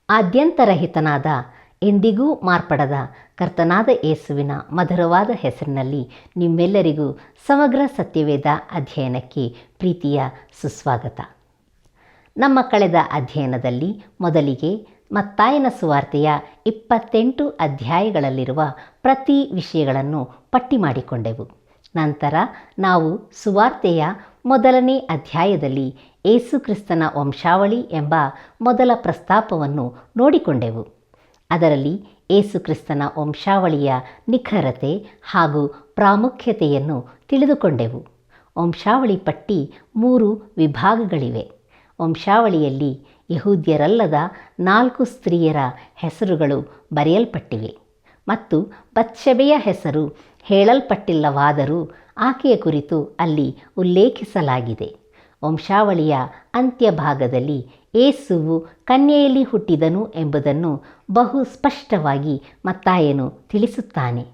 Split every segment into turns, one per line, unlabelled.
ಆದ್ಯಂತರಹಿತನಾದ ಎಂದಿಗೂ ಮಾರ್ಪಡದ ಕರ್ತನಾದ ಯೇಸುವಿನ ಮಧುರವಾದ ಹೆಸರಿನಲ್ಲಿ ನಿಮ್ಮೆಲ್ಲರಿಗೂ ಸಮಗ್ರ ಸತ್ಯವೇದ ಅಧ್ಯಯನಕ್ಕೆ ಪ್ರೀತಿಯ ಸುಸ್ವಾಗತ. ನಮ್ಮ ಕಳೆದ ಅಧ್ಯಯನದಲ್ಲಿ ಮೊದಲಿಗೆ ಮತ್ತಾಯನ ಸುವಾರ್ತೆಯ 28 ಅಧ್ಯಾಯಗಳಲ್ಲಿರುವ ಪ್ರತಿ ವಿಷಯಗಳನ್ನು ಪಟ್ಟಿ ಮಾಡಿಕೊಂಡೆವು. ನಂತರ ನಾವು ಸುವಾರ್ತೆಯ ಮೊದಲನೇ ಅಧ್ಯಾಯದಲ್ಲಿ ಯೇಸು ಕ್ರಿಸ್ತನ ವಂಶಾವಳಿ ಎಂಬ ಮೊದಲ ಪ್ರಸ್ತಾಪವನ್ನು ನೋಡಿಕೊಂಡೆವು. ಅದರಲ್ಲಿ ಯೇಸು ಕ್ರಿಸ್ತನ ವಂಶಾವಳಿಯ ನಿಖರತೆ ಹಾಗೂ ಪ್ರಾಮುಖ್ಯತೆಯನ್ನು ತಿಳಿದುಕೊಂಡೆವು. ವಂಶಾವಳಿ ಪಟ್ಟಿ 3 ವಿಭಾಗಗಳಿವೆ. ವಂಶಾವಳಿಯಲ್ಲಿ ಯಹೂದ್ಯರಲ್ಲದ 4 ಸ್ತ್ರೀಯರ ಹೆಸರುಗಳು ಬರೆಯಲ್ಪಟ್ಟಿವೆ ಮತ್ತು ಬತ್ಷೆಬೆಯ ಹೆಸರು ಹೇಳಲ್ಪಟ್ಟಿಲ್ಲವಾದರೂ ಆಕೆಯ ಕುರಿತು ಅಲ್ಲಿ ಉಲ್ಲೇಖಿಸಲಾಗಿದೆ. ವಂಶಾವಳಿಯ ಅಂತ್ಯಭಾಗದಲ್ಲಿ ಯೇಸುವು ಕನ್ಯೆಯಲ್ಲಿ ಹುಟ್ಟಿದನು ಎಂಬುದನ್ನು ಬಹು ಸ್ಪಷ್ಟವಾಗಿ ಮತ್ತಾಯನು ತಿಳಿಸುತ್ತಾನೆ.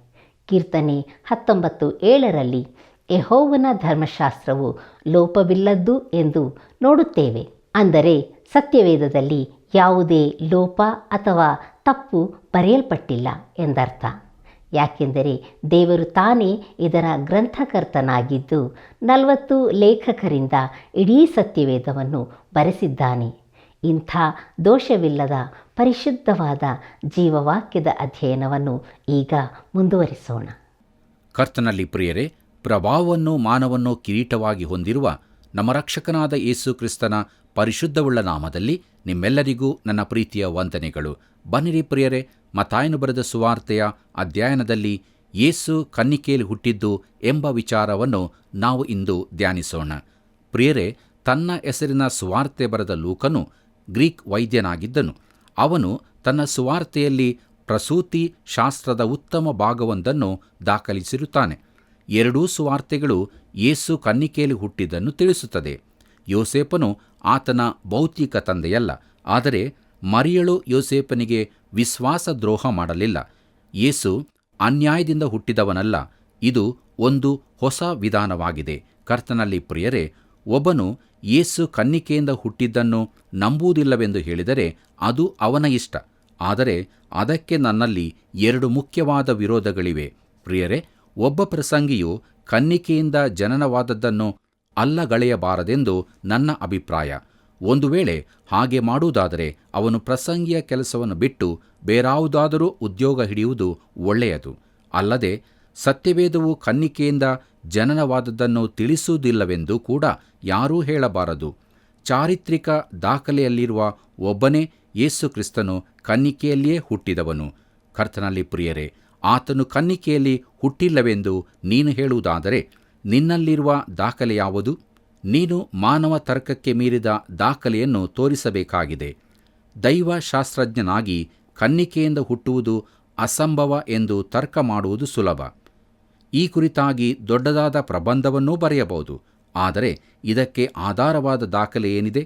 ಕೀರ್ತನೆ 19:7 ಯೆಹೋವನ ಧರ್ಮಶಾಸ್ತ್ರವು ಲೋಪವಿಲ್ಲದ್ದು ಎಂದು ನೋಡುತ್ತೇವೆ. ಅಂದರೆ ಸತ್ಯವೇದದಲ್ಲಿ ಯಾವುದೇ ಲೋಪ ಅಥವಾ ತಪ್ಪು ಬರೆಯಲ್ಪಟ್ಟಿಲ್ಲ ಎಂದರ್ಥ. ಯಾಕೆಂದರೆ ದೇವರು ತಾನೇ ಇದರ ಗ್ರಂಥಕರ್ತನಾಗಿದ್ದು 40 ಲೇಖಕರಿಂದ ಇಡೀ ಸತ್ಯವೇದವನ್ನು ಬರೆಸಿದ್ದಾನೆ. ಇಂಥ ದೋಷವಿಲ್ಲದ ಪರಿಶುದ್ಧವಾದ ಜೀವವಾಕ್ಯದ ಅಧ್ಯಯನವನ್ನು ಈಗ ಮುಂದುವರಿಸೋಣ.
ಕರ್ತನಲ್ಲಿ ಪ್ರಿಯರೇ, ಪ್ರಭಾವವನ್ನು ಮಾನವನ್ನು ಕಿರೀಟವಾಗಿ ಹೊಂದಿರುವ ನಮ್ಮ ರಕ್ಷಕನಾದ ಯೇಸು ಕ್ರಿಸ್ತನ ಪರಿಶುದ್ಧವುಳ್ಳ ನಾಮದಲ್ಲಿ ನಿಮ್ಮೆಲ್ಲರಿಗೂ ನನ್ನ ಪ್ರೀತಿಯ ವಂದನೆಗಳು. ಬನ್ನಿರಿ ಪ್ರಿಯರೇ, ಮತ್ತಾಯನು ಬರೆದ ಸುವಾರ್ತೆಯ ಅಧ್ಯಯನದಲ್ಲಿ ಯೇಸು ಕನ್ನಿಕೆಯಲ್ಲಿ ಹುಟ್ಟಿದ್ದು ಎಂಬ ವಿಚಾರವನ್ನು ನಾವು ಇಂದು ಧ್ಯಾನಿಸೋಣ. ಪ್ರಿಯರೇ, ತನ್ನ ಹೆಸರಿನ ಸುವಾರ್ತೆ ಬರೆದ ಲೂಕನು ಗ್ರೀಕ್ ವೈದ್ಯನಾಗಿದ್ದನು. ಅವನು ತನ್ನ ಸುವಾರ್ತೆಯಲ್ಲಿ ಪ್ರಸೂತಿ ಶಾಸ್ತ್ರದ ಉತ್ತಮ ಭಾಗವೊಂದನ್ನು ದಾಖಲಿಸಿರುತ್ತಾನೆ. 2 ಸುವಾರ್ತೆಗಳು ಯೇಸು ಕನ್ನಿಕೆಯಲ್ಲಿ ಹುಟ್ಟಿದ್ದನ್ನು ತಿಳಿಸುತ್ತದೆ. ಯೋಸೇಪನು ಆತನ ಭೌತಿಕ ತಂದೆಯಲ್ಲ, ಆದರೆ ಮರಿಯಳು ಯೋಸೇಪನಿಗೆ ವಿಶ್ವಾಸ ದ್ರೋಹ ಮಾಡಲಿಲ್ಲ. ಯೇಸು ಅನ್ಯಾಯದಿಂದ ಹುಟ್ಟಿದವನಲ್ಲ. ಇದು ಒಂದು ಹೊಸ ವಿಧಾನವಾಗಿದೆ. ಕರ್ತನಲ್ಲಿ ಪ್ರಿಯರೇ, ಒಬ್ಬನು ಯೇಸು ಕನ್ನಿಕೆಯಿಂದ ಹುಟ್ಟಿದ್ದನ್ನು ನಂಬುವುದಿಲ್ಲವೆಂದು ಹೇಳಿದರೆ ಅದು ಅವನ ಇಷ್ಟ. ಆದರೆ ಅದಕ್ಕೆ ನನ್ನಲ್ಲಿ 2 ಮುಖ್ಯವಾದ ವಿರೋಧಗಳಿವೆ. ಪ್ರಿಯರೇ, ಒಬ್ಬ ಪ್ರಸಂಗಿಯು ಕನ್ನಿಕೆಯಿಂದ ಜನನವಾದದ್ದನ್ನು ಅಲ್ಲಗಳೆಯಬಾರದೆಂದು ನನ್ನ ಅಭಿಪ್ರಾಯ. ಒಂದು ವೇಳೆ ಹಾಗೆ ಮಾಡುವುದಾದರೆ ಅವನು ಪ್ರಸಂಗಿಯ ಕೆಲಸವನ್ನು ಬಿಟ್ಟು ಬೇರಾವುದಾದರೂ ಉದ್ಯೋಗ ಹಿಡಿಯುವುದು ಒಳ್ಳೆಯದು. ಅಲ್ಲದೆ ಸತ್ಯವೇದವು ಕನ್ನಿಕೆಯಿಂದ ಜನನವಾದದ್ದನ್ನು ತಿಳಿಸುವುದಿಲ್ಲವೆಂದು ಕೂಡ ಯಾರೂ ಹೇಳಬಾರದು. ಚಾರಿತ್ರಿಕ ದಾಖಲೆಯಲ್ಲಿರುವ ಒಬ್ಬನೇ ಯೇಸು ಕ್ರಿಸ್ತನು ಕನ್ನಿಕೆಯಲ್ಲಿಯೇ ಹುಟ್ಟಿದವನು. ಕರ್ತನಲ್ಲಿ ಪ್ರಿಯರೇ, ಆತನು ಕನ್ನಿಕೆಯಲ್ಲಿ ಹುಟ್ಟಿಲ್ಲವೆಂದು ನೀನು ಹೇಳುವುದಾದರೆ ನಿನ್ನಲ್ಲಿರುವ ದಾಖಲೆ ಯಾವುದು? ನೀನು ಮಾನವ ತರ್ಕಕ್ಕೆ ಮೀರಿದ ದಾಖಲೆಯನ್ನು ತೋರಿಸಬೇಕಾಗಿದೆ. ದೈವಶಾಸ್ತ್ರಜ್ಞನಾಗಿ ಕನ್ನಿಕೆಯಿಂದ ಹುಟ್ಟುವುದು ಅಸಂಭವ ಎಂದು ತರ್ಕ ಮಾಡುವುದು ಸುಲಭ. ಈ ಕುರಿತಾಗಿ ದೊಡ್ಡದಾದ ಪ್ರಬಂಧವನ್ನೂ ಬರೆಯಬಹುದು. ಆದರೆ ಇದಕ್ಕೆ ಆಧಾರವಾದ ದಾಖಲೆ ಏನಿದೆ?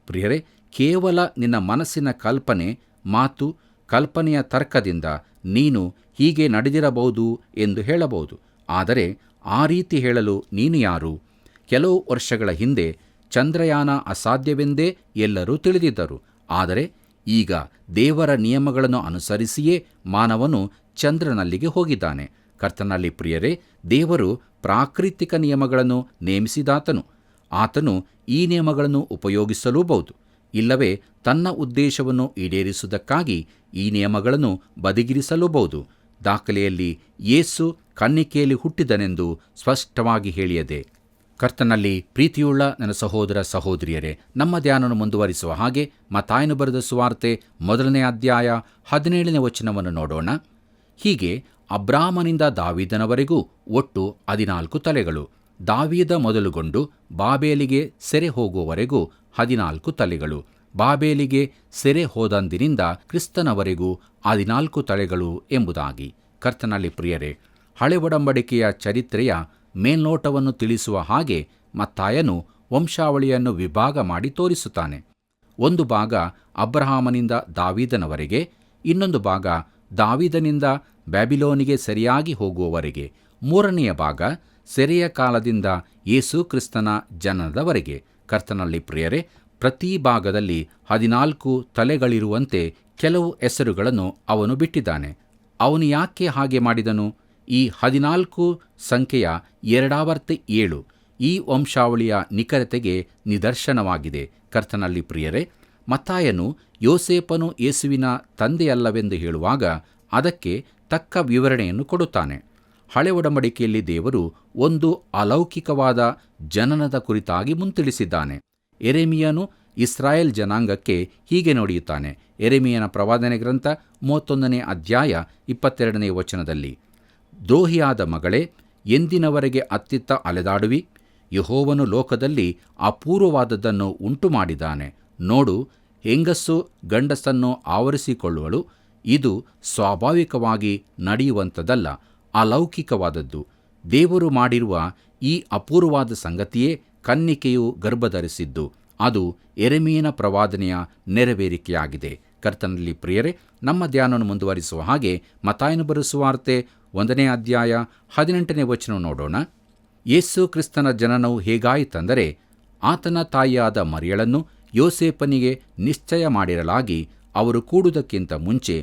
ಪ್ರಿಯರೇ, ಕೇವಲ ನಿನ್ನ ಮನಸ್ಸಿನ ಕಲ್ಪನೆ, ಮಾತು, ಕಲ್ಪನೆಯ ತರ್ಕದಿಂದ ನೀನು ಹೀಗೆ ನಡೆದಿರಬಹುದು ಎಂದು ಹೇಳಬಹುದು. ಆದರೆ ಆ ರೀತಿ ಹೇಳಲು ನೀನು ಯಾರು? ಕೆಲವು ವರ್ಷಗಳ ಹಿಂದೆ ಚಂದ್ರಯಾನ ಅಸಾಧ್ಯವೆಂದೇ ಎಲ್ಲರೂ ತಿಳಿದಿದ್ದರು. ಆದರೆ ಈಗ ದೇವರ ನಿಯಮಗಳನ್ನು ಅನುಸರಿಸಿಯೇ ಮಾನವನು ಚಂದ್ರನಲ್ಲಿಗೆ ಹೋಗಿದ್ದಾನೆ. ಕರ್ತನಲ್ಲಿ ಪ್ರಿಯರೇ, ದೇವರು ಪ್ರಾಕೃತಿಕ ನಿಯಮಗಳನ್ನು ನೇಮಿಸಿದಾತನು. ಆತನು ಈ ನಿಯಮಗಳನ್ನು ಉಪಯೋಗಿಸಲೂಬಹುದು, ಇಲ್ಲವೇ ತನ್ನ ಉದ್ದೇಶವನ್ನು ಈಡೇರಿಸುವುದಕ್ಕಾಗಿ ಈ ನಿಯಮಗಳನ್ನು ಬದಿಗಿರಿಸಲೂಬಹುದು. ದಾಖಲೆಯಲ್ಲಿ ಯೇಸು ಕನ್ನಿಕೆಯಲ್ಲಿ ಹುಟ್ಟಿದನೆಂದು ಸ್ಪಷ್ಟವಾಗಿ ಹೇಳಿಯದೆ. ಕರ್ತನಲ್ಲಿ ಪ್ರೀತಿಯುಳ್ಳ ನನ್ನ ಸಹೋದರ ಸಹೋದರಿಯರೇ, ನಮ್ಮ ಧ್ಯಾನವನ್ನು ಮುಂದುವರಿಸುವ ಹಾಗೆ ಮತ್ತಾಯನು ಬರೆದ ಸುವಾರ್ತೆ 1ನೇ ಅಧ್ಯಾಯ 17ನೇ ವಚನವನ್ನು ನೋಡೋಣ. ಹೀಗೆ ಅಬ್ರಾಮನಿಂದ ದಾವೀದನವರೆಗೂ ಒಟ್ಟು 14 ತಲೆಗಳು. ದಾವೀದ ಮೊದಲುಗೊಂಡು ಬಾಬೇಲಿಗೆ ಸೆರೆ ಹೋಗುವವರೆಗೂ 14 ತಲೆಗಳು. ಬಾಬೇಲಿಗೆ ಸೆರೆ ಹೋದಂದಿನಿಂದ ಕ್ರಿಸ್ತನವರೆಗೂ 14 ತಲೆಗಳು ಎಂಬುದಾಗಿ. ಕರ್ತನಲ್ಲಿ ಪ್ರಿಯರೇ, ಹಳೆ ಒಡಂಬಡಿಕೆಯ ಚರಿತ್ರೆಯ ಮೇಲ್ನೋಟವನ್ನು ತಿಳಿಸುವ ಹಾಗೆ ಮತ್ತಾಯನು ವಂಶಾವಳಿಯನ್ನು ವಿಭಾಗ ಮಾಡಿ ತೋರಿಸುತ್ತಾನೆ. ಒಂದು ಭಾಗ ಅಬ್ರಹಾಮನಿಂದ ದಾವೀದನವರೆಗೆ, ಇನ್ನೊಂದು ಭಾಗ ದಾವೀದನಿಂದ ಬ್ಯಾಬಿಲೋನಿಗೆ ಸರಿಯಾಗಿ ಹೋಗುವವರೆಗೆ, ಮೂರನೆಯ ಭಾಗ ಸೆರೆಯ ಕಾಲದಿಂದ ಯೇಸು ಕ್ರಿಸ್ತನ ಜನನದವರೆಗೆ. ಕರ್ತನಲ್ಲಿ ಪ್ರಿಯರೇ, ಪ್ರತಿ ಭಾಗದಲ್ಲಿ 14 ತಲೆಗಳಿರುವಂತೆ ಕೆಲವು ಹೆಸರುಗಳನ್ನು ಅವನು ಬಿಟ್ಟಿದ್ದಾನೆ. ಅವನು ಯಾಕೆ ಹಾಗೆ ಮಾಡಿದನು? ಈ 14 ಸಂಖ್ಯೆಯ ಎರಡಾವರ್ತಿ 7 ಈ ವಂಶಾವಳಿಯ ನಿಖರತೆಗೆ ನಿದರ್ಶನವಾಗಿದೆ. ಕರ್ತನಲ್ಲಿ ಪ್ರಿಯರೇ, ಮತ್ತಾಯನು ಯೋಸೇಪನು ಯೇಸುವಿನ ತಂದೆಯಲ್ಲವೆಂದು ಹೇಳುವಾಗ ಅದಕ್ಕೆ ತಕ್ಕ ವಿವರಣೆಯನ್ನು ಕೊಡುತ್ತಾನೆ. ಹಳೆ ಒಡಂಬಡಿಕೆಯಲ್ಲಿ ದೇವರು ಒಂದು ಅಲೌಕಿಕವಾದ ಜನನದ ಕುರಿತಾಗಿ ಮುಂತಿಳಿಸಿದ್ದಾನೆ. ಯೆರೆಮೀಯನು ಇಸ್ರಾಯೇಲ್ ಜನಾಂಗಕ್ಕೆ ಹೀಗೆ ನುಡಿಯುತ್ತಾನೆ. ಯೆರೆಮೀಯನ ಪ್ರವಾದನೆ ಗ್ರಂಥ 31ನೇ ಅಧ್ಯಾಯ 22ನೇ ವಚನದಲ್ಲಿ, ದ್ರೋಹಿಯಾದ ಮಗಳೇ, ಎಂದಿನವರೆಗೆ ಅತ್ತಿತ್ತ ಅಲೆದಾಡುವಿ? ಯೆಹೋವನು ಲೋಕದಲ್ಲಿ ಅಪೂರ್ವವಾದದ್ದನ್ನು ಉಂಟು ಮಾಡಿದ್ದಾನೆ. ನೋಡು, ಹೆಂಗಸು ಗಂಡಸನ್ನು ಆವರಿಸಿಕೊಳ್ಳುವಳು. ಇದು ಸ್ವಾಭಾವಿಕವಾಗಿ ನಡೆಯುವಂಥದ್ದಲ್ಲ, ಅಲೌಕಿಕವಾದದ್ದು. ದೇವರು ಮಾಡಿರುವ ಈ ಅಪೂರ್ವವಾದ ಸಂಗತಿಯೇ ಕನ್ನಿಕೆಯು ಗರ್ಭಧರಿಸಿದ್ದು. ಅದು ಯೆರೆಮೀಯನ ಪ್ರವಾದನೆಯ ನೆರವೇರಿಕೆಯಾಗಿದೆ. ಕರ್ತನಲ್ಲಿ ಪ್ರಿಯರೇ, ನಮ್ಮ ಧ್ಯಾನವನ್ನು ಮುಂದುವರಿಸುವ ಹಾಗೆ ಮತ್ತಾಯನು ಬರೆದ ಸುವಾರ್ತೆ 1ನೇ ಅಧ್ಯಾಯ 18ನೇ ವಚನ ನೋಡೋಣ. ಯೇಸು ಕ್ರಿಸ್ತನ ಜನನವು ಹೇಗಾಯಿತೆಂದರೆ, ಆತನ ತಾಯಿಯಾದ ಮರಿಯಳನ್ನು ಯೋಸೇಪನಿಗೆ ನಿಶ್ಚಯ ಮಾಡಿರಲಾಗಿ ಅವರು ಕೂಡುವುದಕ್ಕಿಂತ ಮುಂಚೆ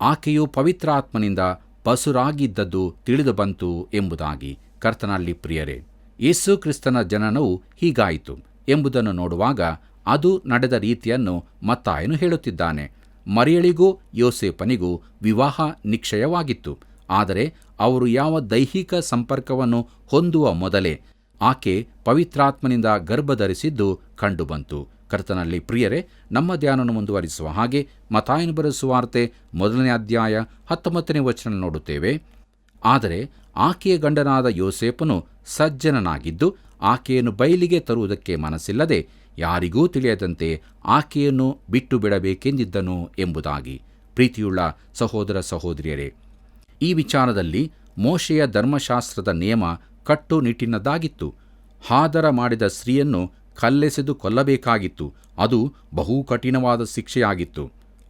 ಆಕೆಯು ಪವಿತ್ರಾತ್ಮನಿಂದ ಬಸುರಾಗಿದ್ದದ್ದು ತಿಳಿದು ಬಂತು ಎಂಬುದಾಗಿ. ಕರ್ತನಲ್ಲಿ ಪ್ರಿಯರೇ, ಯೇಸು ಕ್ರಿಸ್ತನ ಜನನವು ಹೀಗಾಯಿತು ಎಂಬುದನ್ನು ನೋಡುವಾಗ ಅದು ನಡೆದ ರೀತಿಯನ್ನು ಮತ್ತಾಯನು ಹೇಳುತ್ತಿದ್ದಾನೆ. ಮರಿಯಳಿಗೂ ಯೋಸೇಪನಿಗೂ ವಿವಾಹ ನಿಶ್ಚಯವಾಗಿತ್ತು. ಆದರೆ ಅವರು ಯಾವ ದೈಹಿಕ ಸಂಪರ್ಕವನ್ನು ಹೊಂದುವ ಮೊದಲೇ ಆಕೆ ಪವಿತ್ರಾತ್ಮನಿಂದ ಗರ್ಭಧರಿಸಿದ್ದು ಕಂಡುಬಂತು. ಕರ್ತನಲ್ಲಿ ಪ್ರಿಯರೇ, ನಮ್ಮ ಧ್ಯಾನವನ್ನು ಮುಂದುವರಿಸುವ ಹಾಗೆ ಮತ್ತಾಯನು ಬರೆದ ಸುವಾರ್ತೆ 1ನೇ ಅಧ್ಯಾಯ 19ನೇ ವಚನ ನೋಡುತ್ತೇವೆ. ಆದರೆ ಆಕೆಯ ಗಂಡನಾದ ಯೋಸೇಪನು ಸಜ್ಜನನಾಗಿದ್ದು ಆಕೆಯನ್ನು ಬಯಲಿಗೆ ತರುವುದಕ್ಕೆ ಮನಸ್ಸಿಲ್ಲದೆ ಯಾರಿಗೂ ತಿಳಿಯದಂತೆ ಆಕೆಯನ್ನು ಬಿಟ್ಟು ಬಿಡಬೇಕೆಂದಿದ್ದನು ಎಂಬುದಾಗಿ. ಪ್ರೀತಿಯುಳ್ಳ ಸಹೋದರ ಸಹೋದರಿಯರೇ, ಈ ವಿಚಾರದಲ್ಲಿ ಮೋಶೆಯ ಧರ್ಮಶಾಸ್ತ್ರದ ನಿಯಮ ಕಟ್ಟುನಿಟ್ಟಿನದಾಗಿತ್ತು. ಹಾದರ ಮಾಡಿದ ಸ್ತ್ರೀಯನ್ನು ಕಲ್ಲೆಸೆದು ಕೊಲ್ಲಬೇಕಾಗಿತ್ತು. ಅದು ಬಹು ಕಠಿಣವಾದ ಶಿಕ್ಷೆಯಾಗಿತ್ತು.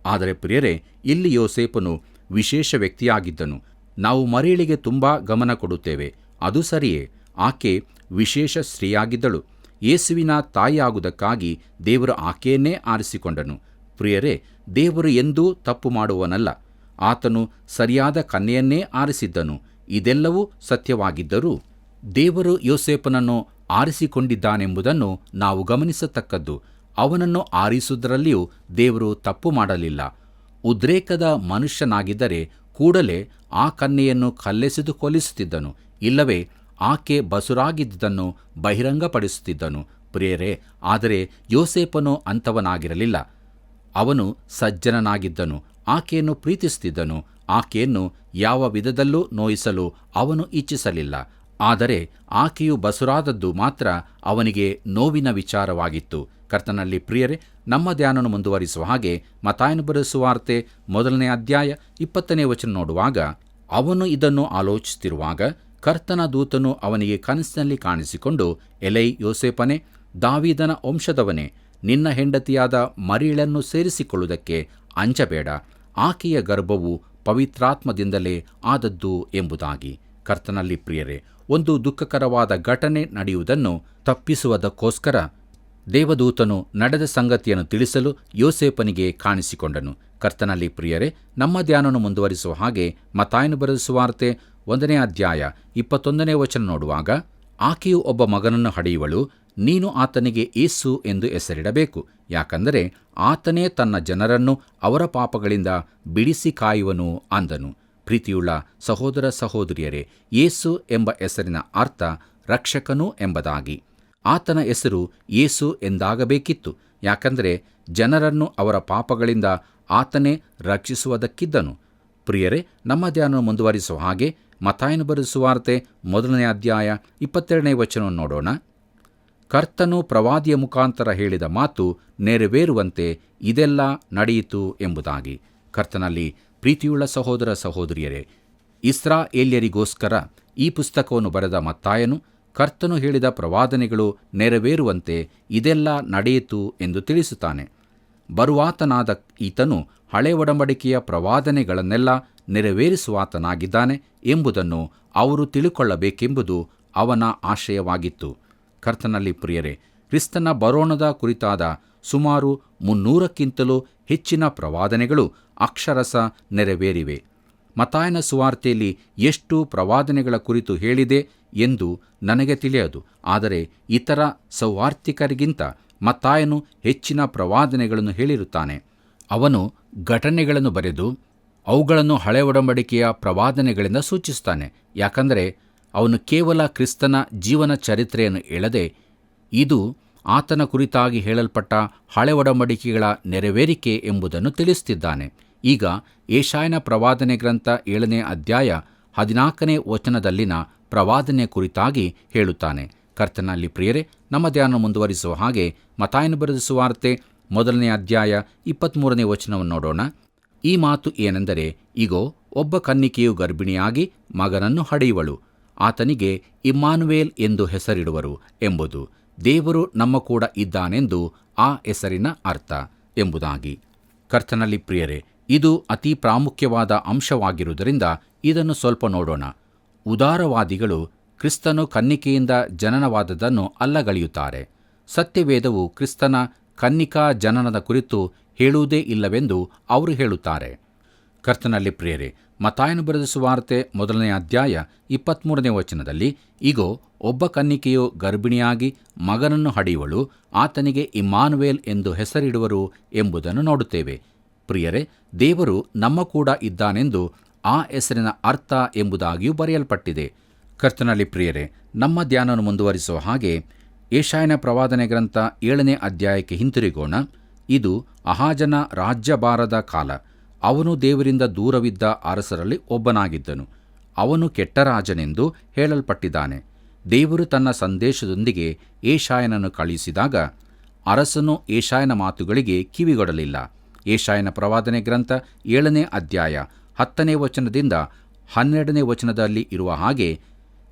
ಆದರೆ ಪ್ರಿಯರೇ, ಇಲ್ಲಿ ಯೋಸೇಪನು ವಿಶೇಷ ವ್ಯಕ್ತಿಯಾಗಿದ್ದನು. ನಾವು ಮರಿಯಳಿಗೆ ತುಂಬ ಗಮನ ಕೊಡುತ್ತೇವೆ, ಅದು ಸರಿಯೇ. ಆಕೆ ವಿಶೇಷ ಸ್ತ್ರೀಯಾಗಿದ್ದಳು. ಯೇಸುವಿನ ತಾಯಿಯಾಗುವುದಕ್ಕಾಗಿ ದೇವರು ಆಕೆಯನ್ನೇ ಆರಿಸಿಕೊಂಡನು. ಪ್ರಿಯರೇ, ದೇವರು ಎಂದೂ ತಪ್ಪು ಮಾಡುವನಲ್ಲ. ಆತನು ಸರಿಯಾದ ಕನ್ಯೆಯನ್ನೇ ಆರಿಸಿದ್ದನು. ಇದೆಲ್ಲವೂ ಸತ್ಯವಾಗಿದ್ದರೂ ದೇವರು ಯೋಸೇಪನನ್ನು ಆರಿಸಿಕೊಂಡಿದ್ದಾನೆಂಬುದನ್ನು ನಾವು ಗಮನಿಸತಕ್ಕದ್ದು. ಅವನನ್ನು ಆರಿಸುವುದರಲ್ಲಿಯೂ ದೇವರು ತಪ್ಪು ಮಾಡಲಿಲ್ಲ. ಉದ್ರೇಕದ ಮನುಷ್ಯನಾಗಿದ್ದರೆ ಕೂಡಲೇ ಆ ಕನ್ಯೆಯನ್ನು ಕಲ್ಲೆಸೆದು ಕೊಲ್ಲಿಸುತ್ತಿದ್ದನು, ಇಲ್ಲವೇ ಆಕೆ ಬಸುರಾಗಿದ್ದುದನ್ನು ಬಹಿರಂಗಪಡಿಸುತ್ತಿದ್ದನು. ಪ್ರಿಯರೇ, ಆದರೆ ಯೋಸೇಪನು ಅಂಥವನಾಗಿರಲಿಲ್ಲ. ಅವನು ಸಜ್ಜನನಾಗಿದ್ದನು. ಆಕೆಯನ್ನು ಪ್ರೀತಿಸುತ್ತಿದ್ದನು. ಆಕೆಯನ್ನು ಯಾವ ವಿಧದಲ್ಲೂ ನೋಯಿಸಲು ಅವನು ಇಚ್ಛಿಸಲಿಲ್ಲ. ಆದರೆ ಆಕೆಯು ಬಸುರಾದದ್ದು ಮಾತ್ರ ಅವನಿಗೆ ನೋವಿನ ವಿಚಾರವಾಗಿತ್ತು. ಕರ್ತನಲ್ಲಿ ಪ್ರಿಯರೇ, ನಮ್ಮ ಧ್ಯಾನವನ್ನು ಮುಂದುವರಿಸುವ ಹಾಗೆ ಮತ್ತಾಯನು ಬರೆದ ಸುವಾರ್ತೆ 1ನೇ ಅಧ್ಯಾಯ 20ನೇ ವಚನ ನೋಡುವಾಗ, ಅವನು ಇದನ್ನು ಆಲೋಚಿಸುತ್ತಿರುವಾಗ ಕರ್ತನ ದೂತನು ಅವನಿಗೆ ಕನಸಿನಲ್ಲಿ ಕಾಣಿಸಿಕೊಂಡು, ಎಲೈ ಯೋಸೇಪನೇ, ದಾವೀದನ ವಂಶದವನೇ, ನಿನ್ನ ಹೆಂಡತಿಯಾದ ಮರಿಯಳನ್ನು ಸೇರಿಸಿಕೊಳ್ಳುವುದಕ್ಕೆ ಅಂಜಬೇಡ. ಆಕೆಯ ಗರ್ಭವು ಪವಿತ್ರಾತ್ಮದಿಂದಲೇ ಆದದ್ದು ಎಂಬುದಾಗಿ. ಕರ್ತನಲ್ಲಿ ಪ್ರಿಯರೇ, ಒಂದು ದುಃಖಕರವಾದ ಘಟನೆ ನಡೆಯುವುದನ್ನು ತಪ್ಪಿಸುವುದಕ್ಕೋಸ್ಕರ ದೇವದೂತನು ನಡೆದ ಸಂಗತಿಯನ್ನು ತಿಳಿಸಲು ಯೋಸೇಪನಿಗೆ ಕಾಣಿಸಿಕೊಂಡನು. ಕರ್ತನಲ್ಲಿ ಪ್ರಿಯರೇ, ನಮ್ಮ ಧ್ಯಾನವನ್ನು ಮುಂದುವರಿಸುವ ಹಾಗೆ ಮತ್ತಾಯನು ಬರೆದ ಸುವಾರ್ತೆ 1ನೇ ಅಧ್ಯಾಯ 21ನೇ ವಚನ ನೋಡುವಾಗ, ಆಕೆಯು ಒಬ್ಬ ಮಗನನ್ನು ಹಡೆಯುವಳು, ನೀನು ಆತನಿಗೆ ಯೇಸು ಎಂದು ಹೆಸರಿಡಬೇಕು. ಯಾಕಂದರೆ ಆತನೇ ತನ್ನ ಜನರನ್ನು ಅವರ ಪಾಪಗಳಿಂದ ಬಿಡಿಸಿ ಕಾಯುವನು ಅಂದನು. ಪ್ರೀತಿಯುಳ್ಳ ಸಹೋದರ ಸಹೋದರಿಯರೇ, ಯೇಸು ಎಂಬ ಹೆಸರಿನ ಅರ್ಥ ರಕ್ಷಕನು ಎಂಬುದಾಗಿ. ಆತನ ಹೆಸರು ಯೇಸು ಎಂದಾಗಬೇಕಿತ್ತು. ಯಾಕಂದರೆ ಜನರನ್ನು ಅವರ ಪಾಪಗಳಿಂದ ಆತನೇ ರಕ್ಷಿಸುವುದಕ್ಕಿದ್ದನು. ಪ್ರಿಯರೇ, ನಮ್ಮ ಧ್ಯಾನವನ್ನು ಮುಂದುವರಿಸುವ ಹಾಗೆ ಮತ್ತಾಯನು ಬರೆದ ಸುವಾರ್ತೆ 1ನೇ ಅಧ್ಯಾಯ 22ನೇ ವಚನವನ್ನು ನೋಡೋಣ. ಕರ್ತನು ಪ್ರವಾದಿಯ ಮುಖಾಂತರ ಹೇಳಿದ ಮಾತು ನೆರವೇರುವಂತೆ ಇದೆಲ್ಲ ನಡೆಯಿತು ಎಂಬುದಾಗಿ. ಕರ್ತನಲ್ಲಿ ಪ್ರೀತಿಯುಳ್ಳ ಸಹೋದರ ಸಹೋದರಿಯರೇ, ಇಸ್ರಾಯೇಲ್ಯರಿಗೋಸ್ಕರ ಈ ಪುಸ್ತಕವನ್ನು ಬರೆದ ಮತ್ತಾಯನು ಕರ್ತನು ಹೇಳಿದ ಪ್ರವಾದನೆಗಳು ನೆರವೇರುವಂತೆ ಇದೆಲ್ಲ ನಡೆಯಿತು ಎಂದು ತಿಳಿಸುತ್ತಾನೆ. ಬರುವಾತನಾದ ಈತನು ಹಳೆ ಒಡಂಬಡಿಕೆಯ ಪ್ರವಾದನೆಗಳನ್ನೆಲ್ಲ ನೆರವೇರಿಸುವಾತನಾಗಿದ್ದಾನೆ ಎಂಬುದನ್ನು ಅವರು ತಿಳುಕೊಳ್ಳಬೇಕೆಂಬುದು ಅವನ ಆಶಯವಾಗಿತ್ತು. ಕರ್ತನಲ್ಲಿ ಪ್ರಿಯರೇ, ಕ್ರಿಸ್ತನ ಬರೋಣದ ಕುರಿತಾದ ಸುಮಾರು 300ಕ್ಕಿಂತಲೂ ಹೆಚ್ಚಿನ ಪ್ರವಾದನೆಗಳು ಅಕ್ಷರಶ ನೆರವೇರಿವೆ. ಮತ್ತಾಯನ ಸುವಾರ್ತೆಯಲ್ಲಿ ಎಷ್ಟು ಪ್ರವಾದನೆಗಳ ಕುರಿತು ಹೇಳಿದೆ ಎಂದು ನನಗೆ ತಿಳಿಯದು. ಆದರೆ ಇತರ ಸೌವಾರ್ತಿಕರಿಗಿಂತ ಮತ್ತಾಯನು ಹೆಚ್ಚಿನ ಪ್ರವಾದನೆಗಳನ್ನು ಹೇಳಿರುತ್ತಾನೆ. ಅವನು ಘಟನೆಗಳನ್ನು ಬರೆದು ಅವುಗಳನ್ನು ಹಳೆ ಒಡಂಬಡಿಕೆಯ ಪ್ರವಾದನೆಗಳಿಂದ ಸೂಚಿಸುತ್ತಾನೆ. ಯಾಕಂದರೆ ಅವನು ಕೇವಲ ಕ್ರಿಸ್ತನ ಜೀವನ ಚರಿತ್ರೆಯನ್ನು ಹೇಳದೆ ಇದು ಆತನ ಕುರಿತಾಗಿ ಹೇಳಲ್ಪಟ್ಟ ಹಳೆ ಒಡಂಬಡಿಕೆಗಳ ನೆರವೇರಿಕೆ ಎಂಬುದನ್ನು ತಿಳಿಸುತ್ತಿದ್ದಾನೆ. ಈಗ ಯೆಶಾಯನ ಪ್ರವಾದನೆ ಗ್ರಂಥ 7ನೇ ಅಧ್ಯಾಯ 14ನೇ ವಚನದಲ್ಲಿನ ಪ್ರವಾದನೆ ಕುರಿತಾಗಿ ಹೇಳುತ್ತಾನೆ. ಕರ್ತನಲ್ಲಿ ಪ್ರಿಯರೇ, ನಮ್ಮ ಧ್ಯಾನ ಮುಂದುವರಿಸುವ ಹಾಗೆ ಮತ್ತಾಯನು ಬರೆದ ಸುವಾರ್ತೆ 1ನೇ ಅಧ್ಯಾಯ 23ನೇ ವಚನವನ್ನು ನೋಡೋಣ. ಈ ಮಾತು ಏನೆಂದರೆ, ಇಗೋ, ಒಬ್ಬ ಕನ್ನಿಕೆಯು ಗರ್ಭಿಣಿಯಾಗಿ ಮಗನನ್ನು ಹಡೆಯುವಳು, ಆತನಿಗೆ ಇಮ್ಮಾನುವೇಲ್ ಎಂದು ಹೆಸರಿಡುವರು ಎಂಬುದು. ದೇವರು ನಮ್ಮ ಕೂಡ ಇದ್ದಾನೆಂದು ಆ ಹೆಸರಿನ ಅರ್ಥ ಎಂಬುದಾಗಿ. ಕರ್ತನಲ್ಲಿ ಪ್ರಿಯರೇ, ಇದು ಅತಿ ಪ್ರಾಮುಖ್ಯವಾದ ಅಂಶವಾಗಿರುವುದರಿಂದ ಇದನ್ನು ಸ್ವಲ್ಪ ನೋಡೋಣ. ಉದಾರವಾದಿಗಳು ಕ್ರಿಸ್ತನು ಕನ್ನಿಕೆಯಿಂದ ಜನನವಾದದ್ದನ್ನು ಅಲ್ಲಗಳೆಯುತ್ತಾರೆ. ಸತ್ಯವೇದವು ಕ್ರಿಸ್ತನ ಕನ್ನಿಕಾ ಜನನದ ಕುರಿತು ಹೇಳುವುದೇ ಇಲ್ಲವೆಂದು ಅವರು ಹೇಳುತ್ತಾರೆ. ಕರ್ತನಲ್ಲಿ ಪ್ರಿಯರೇ, ಮತ್ತಾಯನು ಬರೆದ ಸುವಾರ್ತೆ 1ನೇ ಅಧ್ಯಾಯ 23ನೇ ವಚನದಲ್ಲಿ, ಇಗೋ, ಒಬ್ಬ ಕನ್ನಿಕೆಯು ಗರ್ಭಿಣಿಯಾಗಿ ಮಗನನ್ನು ಹಡೆಯುವಳು, ಆತನಿಗೆ ಇಮ್ಮಾನುವೇಲ್ ಎಂದು ಹೆಸರಿಡುವರು ಎಂಬುದನ್ನು ನೋಡುತ್ತೇವೆ. ಪ್ರಿಯರೇ, ದೇವರು ನಮ್ಮ ಕೂಡ ಇದ್ದಾನೆಂದು ಆ ಹೆಸರಿನ ಅರ್ಥ ಎಂಬುದಾಗಿಯೂ ಬರೆಯಲ್ಪಟ್ಟಿದೆ. ಕರ್ತನಲ್ಲಿ ಪ್ರಿಯರೇ, ನಮ್ಮ ಧ್ಯಾನವನ್ನು ಮುಂದುವರಿಸುವ ಹಾಗೆ ಯೆಶಾಯನ ಪ್ರವಾದನೆ ಗ್ರಂಥ 7ನೇ ಅಧ್ಯಾಯಕ್ಕೆ ಹಿಂತಿರುಗೋಣ. ಇದು ಅಹಾಜನ ರಾಜ್ಯಭಾರದ ಕಾಲ. ಅವನು ದೇವರಿಂದ ದೂರವಿದ್ದ ಅರಸರಲ್ಲಿ ಒಬ್ಬನಾಗಿದ್ದನು. ಅವನು ಕೆಟ್ಟ ರಾಜನೆಂದು ಹೇಳಲ್ಪಟ್ಟಿದ್ದಾನೆ. ದೇವರು ತನ್ನ ಸಂದೇಶದೊಂದಿಗೆ ಯೆಶಾಯನನ್ನು ಕಳುಹಿಸಿದಾಗ ಅರಸನು ಯೆಶಾಯನ ಮಾತುಗಳಿಗೆ ಕಿವಿಗೊಡಲಿಲ್ಲ. ಯೆಶಾಯನ ಪ್ರವಾದನೆ ಗ್ರಂಥ 7ನೇ ಅಧ್ಯಾಯ 10ನೇ ವಚನದಿಂದ 12ನೇ ವಚನದಲ್ಲಿ ಇರುವ ಹಾಗೆ,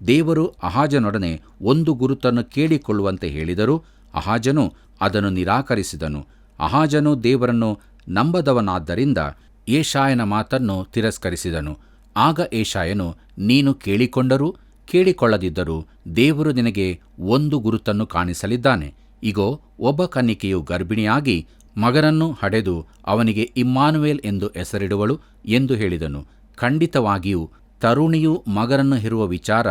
ದೇವರು ಅಹಾಜನೊಡನೆ ಒಂದು ಗುರುತನ್ನು ಕೇಳಿಕೊಳ್ಳುವಂತೆ ಹೇಳಿದರೂ ಅಹಾಜನು ಅದನ್ನು ನಿರಾಕರಿಸಿದನು. ಅಹಾಜನು ದೇವರನ್ನು ನಂಬದವನಾದ್ದರಿಂದ ಯೆಶಾಯನ ಮಾತನ್ನು ತಿರಸ್ಕರಿಸಿದನು. ಆಗ ಯೆಶಾಯನು, ನೀನು ಕೇಳಿಕೊಂಡರೂ ಕೇಳಿಕೊಳ್ಳದಿದ್ದರೂ ದೇವರು ನಿನಗೆ ಒಂದು ಗುರುತನ್ನು ಕಾಣಿಸಲಿದ್ದಾನೆ. ಇಗೋ, ಒಬ್ಬ ಕನ್ನಿಕೆಯು ಗರ್ಭಿಣಿಯಾಗಿ ಮಗನನ್ನು ಹಡೆದು ಅವನಿಗೆ ಇಮ್ಮಾನುವೇಲ್ ಎಂದು ಹೆಸರಿಡುವಳು ಎಂದು ಹೇಳಿದನು. ಖಂಡಿತವಾಗಿಯೂ ತರುಣಿಯು ಮಗನನ್ನು ಹೆರುವ ವಿಚಾರ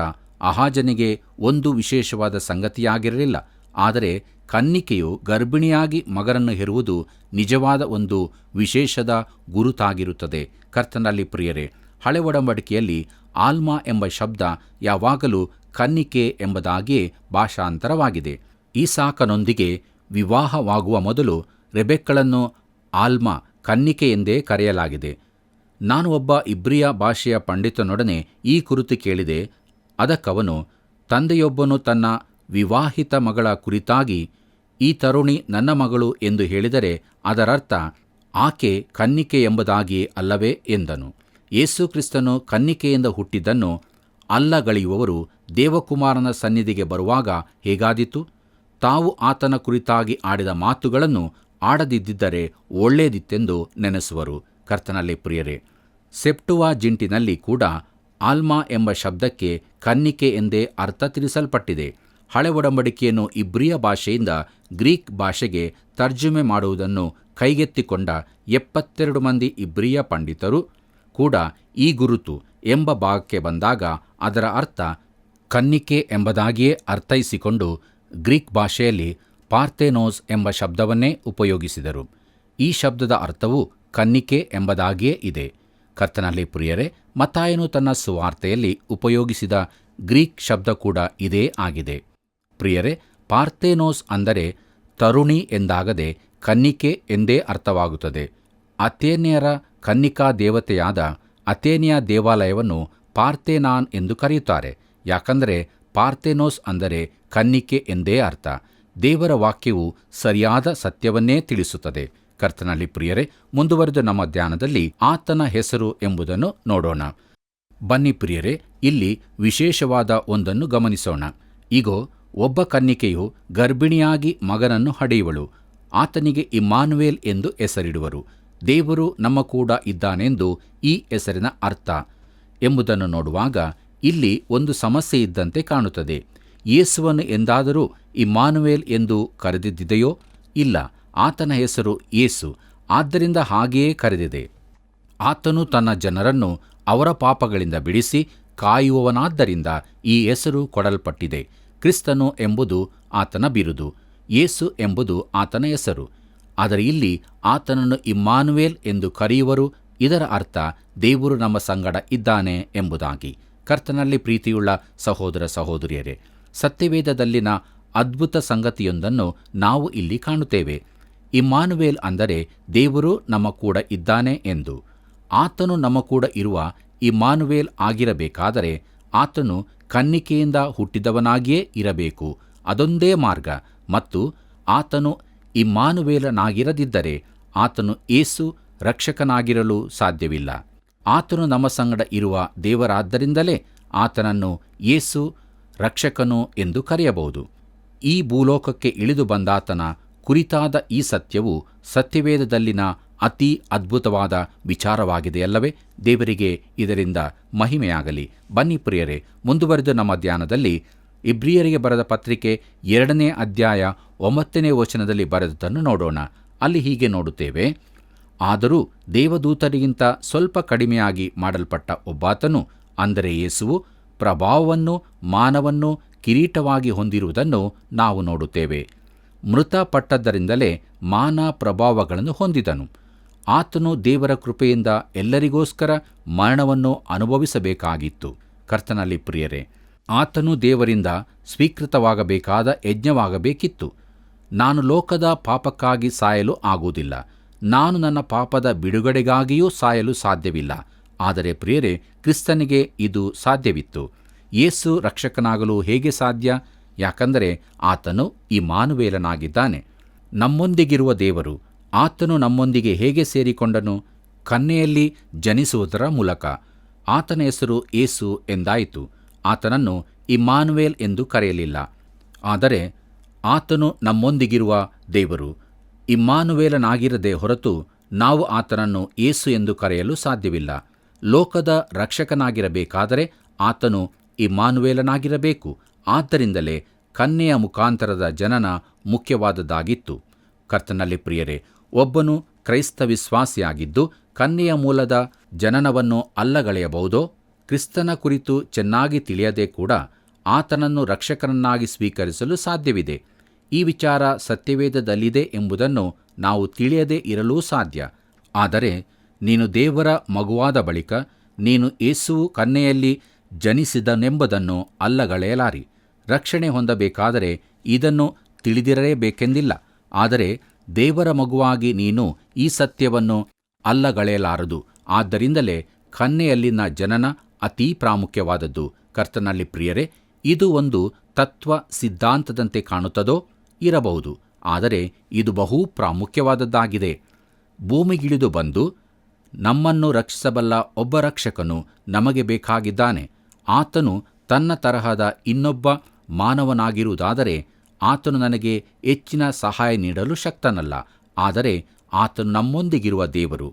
ಅಹಾಜನಿಗೆ ಒಂದು ವಿಶೇಷವಾದ ಸಂಗತಿಯಾಗಿರಲಿಲ್ಲ. ಆದರೆ ಕನ್ನಿಕೆಯು ಗರ್ಭಿಣಿಯಾಗಿ ಮಗನನ್ನು ಹೆರುವುದು ನಿಜವಾದ ಒಂದು ವಿಶೇಷದ ಗುರುತಾಗಿರುತ್ತದೆ. ಕರ್ತನಲ್ಲಿ ಪ್ರಿಯರೇ, ಹಳೆ ಒಡಂಬಡಿಕೆಯಲ್ಲಿ ಆಲ್ಮಾ ಎಂಬ ಶಬ್ದ ಯಾವಾಗಲೂ ಕನ್ನಿಕೆ ಎಂಬುದಾಗಿಯೇ ಭಾಷಾಂತರವಾಗಿದೆ. ಈಸಾಕನೊಂದಿಗೆ ವಿವಾಹವಾಗುವ ಮೊದಲು ರೆಬೆಕ್ಕಳನ್ನು ಆಲ್ಮಾ, ಕನ್ನಿಕೆ ಎಂದೇ ಕರೆಯಲಾಗಿದೆ. ನಾನು ಒಬ್ಬ ಇಬ್ರಿಯ ಭಾಷೆಯ ಪಂಡಿತನೊಡನೆ ಈ ಕುರಿತು ಕೇಳಿದೆ. ಅದಕ್ಕವನು, ತಂದೆಯೊಬ್ಬನು ತನ್ನ ವಿವಾಹಿತ ಮಗಳ ಕುರಿತಾಗಿ ಈ ತರುಣಿ ನನ್ನ ಮಗಳು ಎಂದು ಹೇಳಿದರೆ ಅದರರ್ಥ ಆಕೆ ಕನ್ನಿಕೆ ಎಂಬುದಾಗಿಯೇ ಅಲ್ಲವೇ ಎಂದನು. ಯೇಸು ಕ್ರಿಸ್ತನು ಕನ್ನಿಕೆಯಿಂದ ಹುಟ್ಟಿದ್ದನ್ನು ಅಲ್ಲಗಳೆಯುವವರು ದೇವಕುಮಾರನ ಸನ್ನಿಧಿಗೆ ಬರುವಾಗ ಹೇಗಾದೀತು? ತಾವು ಆತನ ಕುರಿತಾಗಿ ಆಡಿದ ಮಾತುಗಳನ್ನು ಆಡದಿದ್ದರೆ ಒಳ್ಳೆಯದಿತ್ತೆಂದು ನೆನೆಸುವರು. ಕರ್ತನಲ್ಲಿ ಪ್ರಿಯರೇ, ಸೆಪ್ಟುವಾಜಿಂಟಿನಲ್ಲಿ ಕೂಡ ಆಲ್ಮಾ ಎಂಬ ಶಬ್ದಕ್ಕೆ ಕನ್ನಿಕೆ ಎಂದೇ ಅರ್ಥ ತಿಳಿಸಲ್ಪಟ್ಟಿದೆ. ಹಳೆ ಒಡಂಬಡಿಕೆಯನ್ನು ಇಬ್ರಿಯ ಭಾಷೆಯಿಂದ ಗ್ರೀಕ್ ಭಾಷೆಗೆ ತರ್ಜುಮೆ ಮಾಡುವುದನ್ನು ಕೈಗೆತ್ತಿಕೊಂಡ 72 ಮಂದಿ ಇಬ್ರಿಯ ಪಂಡಿತರು ಕೂಡ ಈ ಗುರುತು ಎಂಬ ಭಾಗಕ್ಕೆ ಬಂದಾಗ ಅದರ ಅರ್ಥ ಕನ್ನಿಕೆ ಎಂಬುದಾಗಿಯೇ ಅರ್ಥೈಸಿಕೊಂಡು ಗ್ರೀಕ್ ಭಾಷೆಯಲ್ಲಿ ಪಾರ್ಥೆನೋಸ್ ಎಂಬ ಶಬ್ದವನ್ನೇ ಉಪಯೋಗಿಸಿದರು. ಈ ಶಬ್ದದ ಅರ್ಥವು ಕನ್ನಿಕೆ ಎಂಬುದಾಗಿಯೇ ಇದೆ. ಕರ್ತನಲ್ಲಿ ಪ್ರಿಯರೇ, ಮತ್ತಾಯನು ತನ್ನ ಸುವಾರ್ತೆಯಲ್ಲಿ ಉಪಯೋಗಿಸಿದ ಗ್ರೀಕ್ ಶಬ್ದ ಕೂಡ ಇದೇ ಆಗಿದೆ. ಪ್ರಿಯರೇ, ಪಾರ್ಥೆನೋಸ್ ಅಂದರೆ ತರುಣಿ ಎಂದಾಗದೆ ಕನ್ನಿಕೆ ಎಂದೇ ಅರ್ಥವಾಗುತ್ತದೆ. ಅಥೇನ್ಯರ ಕನ್ನಿಕಾ ದೇವತೆಯಾದ ಅಥೇನಿಯ ದೇವಾಲಯವನ್ನು ಪಾರ್ಥೆನಾನ್ ಎಂದು ಕರೆಯುತ್ತಾರೆ. ಯಾಕಂದರೆ ಪಾರ್ಥೆನೋಸ್ ಅಂದರೆ ಕನ್ನಿಕೆ ಎಂದೇ ಅರ್ಥ. ದೇವರ ವಾಕ್ಯವು ಸರಿಯಾದ ಸತ್ಯವನ್ನೇ ತಿಳಿಸುತ್ತದೆ. ಕರ್ತನಲ್ಲಿ ಪ್ರಿಯರೇ, ಮುಂದುವರೆದ ನಮ್ಮ ಧ್ಯಾನದಲ್ಲಿ ಆತನ ಹೆಸರು ಎಂಬುದನ್ನು ನೋಡೋಣ. ಬನ್ನಿ ಪ್ರಿಯರೇ, ಇಲ್ಲಿ ವಿಶೇಷವಾದ ಒಂದನ್ನು ಗಮನಿಸೋಣ. ಇಗೋ, ಒಬ್ಬ ಕನ್ನಿಕೆಯು ಗರ್ಭಿಣಿಯಾಗಿ ಮಗನನ್ನು ಹಡೆಯುವಳು, ಆತನಿಗೆ ಇಮ್ಮಾನುವೇಲ್ ಎಂದು ಹೆಸರಿಡುವರು. ದೇವರು ನಮ್ಮ ಕೂಡ ಇದ್ದಾನೆಂದು ಈ ಹೆಸರಿನ ಅರ್ಥ ಎಂಬುದನ್ನು ನೋಡುವಾಗ ಇಲ್ಲಿ ಒಂದು ಸಮಸ್ಯೆ ಇದ್ದಂತೆ ಕಾಣುತ್ತದೆ. ಯೇಸುವನ್ನು ಎಂದಾದರೂ ಇಮ್ಮಾನುವೇಲ್ ಎಂದು ಕರೆದಿದ್ದೆಯೋ? ಇಲ್ಲ. ಆತನ ಹೆಸರು ಯೇಸು, ಆದ್ದರಿಂದ ಹಾಗೆಯೇ ಕರೆದಿದೆ. ಆತನು ತನ್ನ ಜನರನ್ನು ಅವರ ಪಾಪಗಳಿಂದ ಬಿಡಿಸಿ ಕಾಯುವವನಾದ್ದರಿಂದ ಈ ಹೆಸರು ಕೊಡಲ್ಪಟ್ಟಿದೆ. ಕ್ರಿಸ್ತನು ಎಂಬುದು ಆತನ ಬಿರುದು, ಯೇಸು ಎಂಬುದು ಆತನ ಹೆಸರು. ಆದರೆ ಇಲ್ಲಿ ಆತನನ್ನು ಇಮ್ಮಾನುವೇಲ್ ಎಂದು ಕರೆಯುವರು. ಇದರ ಅರ್ಥ ದೇವರು ನಮ್ಮ ಸಂಗಡ ಇದ್ದಾನೆ ಎಂಬುದಾಗಿ. ಕರ್ತನಲ್ಲಿ ಪ್ರೀತಿಯುಳ್ಳ ಸಹೋದರ ಸಹೋದರಿಯರೇ, ಸತ್ಯವೇದದಲ್ಲಿನ ಅದ್ಭುತ ಸಂಗತಿಯೊಂದನ್ನು ನಾವು ಇಲ್ಲಿ ಕಾಣುತ್ತೇವೆ. ಇಮ್ಮಾನುವೇಲ್ ಅಂದರೆ ದೇವರು ನಮ್ಮ ಕೂಡ ಇದ್ದಾನೆ ಎಂದು. ಆತನು ನಮ್ಮ ಕೂಡ ಇರುವ ಇಮ್ಮಾನುವೇಲ್ ಆಗಿರಬೇಕಾದರೆ ಆತನು ಕನ್ನಿಕೆಯಿಂದ ಹುಟ್ಟಿದವನಾಗಿಯೇ ಇರಬೇಕು. ಅದೊಂದೇ ಮಾರ್ಗ. ಮತ್ತು ಆತನು ಇಮ್ಮಾನುವೇಲನಾಗಿರದಿದ್ದರೆ ಆತನು ಯೇಸು ರಕ್ಷಕನಾಗಿರಲು ಸಾಧ್ಯವಿಲ್ಲ. ಆತನು ನಮ್ಮ ಸಂಗಡ ಇರುವ ದೇವರಾದ್ದರಿಂದಲೇ ಆತನನ್ನು ಯೇಸು ರಕ್ಷಕನು ಎಂದು ಕರೆಯಬಹುದು. ಈ ಭೂಲೋಕಕ್ಕೆ ಇಳಿದು ಬಂದಾತನ ಕುರಿತಾದ ಈ ಸತ್ಯವು ಸತ್ಯವೇದದಲ್ಲಿನ ಅತಿ ಅದ್ಭುತವಾದ ವಿಚಾರವಾಗಿದೆಯಲ್ಲವೇ? ದೇವರಿಗೆ ಇದರಿಂದ ಮಹಿಮೆಯಾಗಲಿ. ಬನ್ನಿ ಪ್ರಿಯರೇ, ಮುಂದುವರೆದು ನಮ್ಮ ಧ್ಯಾನದಲ್ಲಿ ಇಬ್ರಿಯರಿಗೆ ಬರೆದ ಪತ್ರಿಕೆ 2ನೇ ಅಧ್ಯಾಯ 9ನೇ ವಚನದಲ್ಲಿ ಬರೆದದ್ದನ್ನು ನೋಡೋಣ. ಅಲ್ಲಿ ಹೀಗೆ ನೋಡುತ್ತೇವೆ: ಆದರೂ ದೇವದೂತರಿಗಿಂತ ಸ್ವಲ್ಪ ಕಡಿಮೆಯಾಗಿ ಮಾಡಲ್ಪಟ್ಟ ಒಬ್ಬಾತನು, ಅಂದರೆ ಯೇಸುವು, ಪ್ರಭಾವವನ್ನು ಮಾನವನ್ನು ಕಿರೀಟವಾಗಿ ಹೊಂದಿರುವುದನ್ನು ನಾವು ನೋಡುತ್ತೇವೆ. ಮೃತಪಟ್ಟದ್ದರಿಂದಲೇ ಮಾನ ಪ್ರಭಾವಗಳನ್ನು ಹೊಂದಿದನು. ಆತನು ದೇವರ ಕೃಪೆಯಿಂದ ಎಲ್ಲರಿಗೋಸ್ಕರ ಮರಣವನ್ನು ಅನುಭವಿಸಬೇಕಾಗಿತ್ತು. ಕರ್ತನಲ್ಲಿ ಪ್ರಿಯರೇ, ಆತನು ದೇವರಿಂದ ಸ್ವೀಕೃತವಾಗಬೇಕಾದ ಯಜ್ಞವಾಗಬೇಕಿತ್ತು. ನಾನು ಲೋಕದ ಪಾಪಕ್ಕಾಗಿ ಸಾಯಲು ಆಗುವುದಿಲ್ಲ, ನಾನು ನನ್ನ ಪಾಪದ ಬಿಡುಗಡೆಗಾಗಿಯೂ ಸಾಯಲು ಸಾಧ್ಯವಿಲ್ಲ. ಆದರೆ ಪ್ರಿಯರೇ, ಕ್ರಿಸ್ತನಿಗೆ ಇದು ಸಾಧ್ಯವಿತ್ತು. ಯೇಸು ರಕ್ಷಕನಾಗಲು ಹೇಗೆ ಸಾಧ್ಯ? ಯಾಕಂದರೆ ಆತನು ಇಮ್ಮಾನುವೇಲನಾಗಿದ್ದಾನೆ, ನಮ್ಮೊಂದಿಗಿರುವ ದೇವರು. ಆತನು ನಮ್ಮೊಂದಿಗೆ ಹೇಗೆ ಸೇರಿಕೊಂಡನು? ಕನ್ಯೆಯಲ್ಲಿ ಜನಿಸುವುದರ ಮೂಲಕ. ಆತನ ಹೆಸರು ಯೇಸು ಎಂದಾಯಿತು. ಆತನನ್ನು ಇಮ್ಮಾನುವೇಲ್ ಎಂದು ಕರೆಯಲಿಲ್ಲ. ಆದರೆ ಆತನು ನಮ್ಮೊಂದಿಗಿರುವ ದೇವರು. ಇಮ್ಮಾನುವೇಲನಾಗಿರದೆ ಹೊರತು ನಾವು ಆತನನ್ನು ಯೇಸು ಎಂದು ಕರೆಯಲು ಸಾಧ್ಯವಿಲ್ಲ. ಲೋಕದ ರಕ್ಷಕನಾಗಿರಬೇಕಾದರೆ ಆತನು ಇಮ್ಮಾನುವೇಲನಾಗಿರಬೇಕು. ಆದ್ದರಿಂದಲೇ ಕನ್ಯೆಯ ಮುಖಾಂತರದ ಜನನ ಮುಖ್ಯವಾದದ್ದಾಗಿತ್ತು. ಕರ್ತನಲ್ಲಿ ಪ್ರಿಯರೇ, ಒಬ್ಬನು ಕ್ರೈಸ್ತ ವಿಶ್ವಾಸಿಯಾಗಿದ್ದು ಕನ್ಯೆಯ ಮೂಲದ ಜನನವನ್ನು ಅಲ್ಲಗಳೆಯಬಹುದೋ? ಕ್ರಿಸ್ತನ ಕುರಿತು ಚೆನ್ನಾಗಿ ತಿಳಿಯದೆ ಕೂಡ ಆತನನ್ನು ರಕ್ಷಕನನ್ನಾಗಿ ಸ್ವೀಕರಿಸಲು ಸಾಧ್ಯವಿದೆ. ಈ ವಿಚಾರ ಸತ್ಯವೇದದಲ್ಲಿದೆ ಎಂಬುದನ್ನು ನಾವು ತಿಳಿಯದೇ ಇರಲೂ ಸಾಧ್ಯ. ಆದರೆ ನೀನು ದೇವರ ಮಗುವಾದ ಬಳಿಕ ನೀನು ಯೇಸುವು ಕನ್ಯೆಯಲ್ಲಿ ಜನಿಸಿದನೆಂಬುದನ್ನು ಅಲ್ಲಗಳೆಯಲಾರಿ. ರಕ್ಷಣೆ ಹೊಂದಬೇಕಾದರೆ ಇದನ್ನು ತಿಳಿದಿರಲೇಬೇಕೆಂದಿಲ್ಲ. ಆದರೆ ದೇವರ ಮಗುವಾಗಿ ನೀನು ಈ ಸತ್ಯವನ್ನು ಅಲ್ಲಗಳೆಯಲಾರದು. ಆದ್ದರಿಂದಲೇ ಕನ್ಯೆಯಲ್ಲಿನ ಜನನ ಅತೀ ಪ್ರಾಮುಖ್ಯವಾದದ್ದು. ಕರ್ತನಲ್ಲಿ ಪ್ರಿಯರೇ, ಇದು ಒಂದು ತತ್ವ ಸಿದ್ಧಾಂತದಂತೆ ಕಾಣುತ್ತದೋ? ಇರಬಹುದು. ಆದರೆ ಇದು ಬಹು ಪ್ರಾಮುಖ್ಯವಾದದ್ದಾಗಿದೆ. ಭೂಮಿಗಿಳಿದು ಬಂದು ನಮ್ಮನ್ನು ರಕ್ಷಿಸಬಲ್ಲ ಒಬ್ಬ ರಕ್ಷಕನು ನಮಗೆ ಬೇಕಾಗಿದ್ದಾನೆ. ಆತನು ತನ್ನ ತರಹದ ಇನ್ನೊಬ್ಬ ಮಾನವನಾಗಿರುವುದಾದರೆ ಆತನು ನನಗೆ ಹೆಚ್ಚಿನ ಸಹಾಯ ನೀಡಲು ಶಕ್ತನಲ್ಲ. ಆದರೆ ಆತನು ನಮ್ಮೊಂದಿಗಿರುವ ದೇವರು.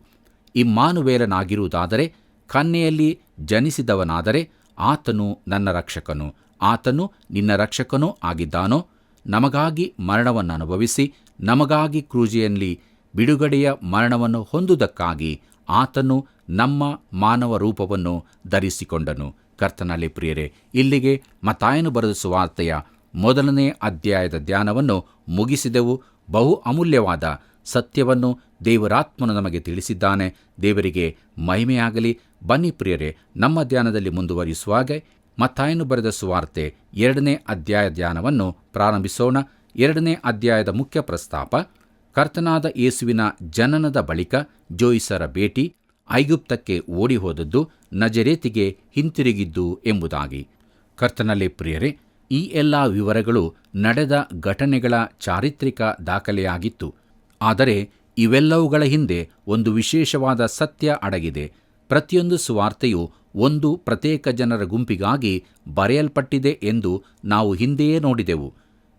ಇಮ್ಮಾನುವೇಲನಾಗಿರುವುದಾದರೆ, ಕನ್ಯೆಯಲ್ಲಿ ಜನಿಸಿದವನಾದರೆ ಆತನು ನನ್ನ ರಕ್ಷಕನು. ಆತನು ನಿನ್ನ ರಕ್ಷಕನೂ ಆಗಿದ್ದಾನೋ? ನಮಗಾಗಿ ಮರಣವನ್ನು ಅನುಭವಿಸಿ ನಮಗಾಗಿ ಕ್ರೂಜೆಯಲ್ಲಿ ಬಿಡುಗಡೆಯ ಮರಣವನ್ನು ಹೊಂದುವುದಕ್ಕಾಗಿ ಆತನು ನಮ್ಮ ಮಾನವ ರೂಪವನ್ನು ಧರಿಸಿಕೊಂಡನು. ಕರ್ತನಲ್ಲಿ ಪ್ರಿಯರೇ, ಇಲ್ಲಿಗೆ ಮತ್ತಾಯನು ಬರೆದ ಸುವಾರ್ತೆಯ 1ನೇ ಅಧ್ಯಾಯದ ಧ್ಯಾನವನ್ನು ಮುಗಿಸಿದೆವು. ಬಹು ಅಮೂಲ್ಯವಾದ ಸತ್ಯವನ್ನು ದೇವರಾತ್ಮನು ನಮಗೆ ತಿಳಿಸಿದ್ದಾನೆ. ದೇವರಿಗೆ ಮಹಿಮೆಯಾಗಲಿ. ಬನ್ನಿ ಪ್ರಿಯರೇ, ನಮ್ಮ ಧ್ಯಾನದಲ್ಲಿ ಮುಂದುವರಿಸುವಾಗ ಮತ್ತಾಯನು ಬರೆದ ಸುವಾರ್ತೆ 2ನೇ ಅಧ್ಯಾಯ ಧ್ಯಾನವನ್ನು ಪ್ರಾರಂಭಿಸೋಣ. 2ನೇ ಅಧ್ಯಾಯದ ಮುಖ್ಯ ಪ್ರಸ್ತಾಪ: ಕರ್ತನಾದ ಯೇಸುವಿನ ಜನನದ ಬಳಿಕ ಜೋಯಿಸರ ಭೇಟಿ, ಐಗುಪ್ತಕ್ಕೆ ಓಡಿ ಹೋದದ್ದು, ನಜರೇತಿಗೆ ಹಿಂತಿರುಗಿದ್ದು ಎಂಬುದಾಗಿ. ಕರ್ತನಲ್ಲಿ ಪ್ರಿಯರೇ, ಈ ಎಲ್ಲ ವಿವರಗಳು ನಡೆದ ಘಟನೆಗಳ ಚಾರಿತ್ರಿಕ ದಾಖಲೆಯಾಗಿತ್ತು. ಆದರೆ ಇವೆಲ್ಲವುಗಳ ಹಿಂದೆ ಒಂದು ವಿಶೇಷವಾದ ಸತ್ಯ ಅಡಗಿದೆ. ಪ್ರತಿಯೊಂದು ಸುವಾರ್ತೆಯು ಒಂದು ಪ್ರತ್ಯೇಕ ಜನರ ಗುಂಪಿಗಾಗಿ ಬರೆಯಲ್ಪಟ್ಟಿದೆ ಎಂದು ನಾವು ಹಿಂದೆಯೇ ನೋಡಿದೆವು.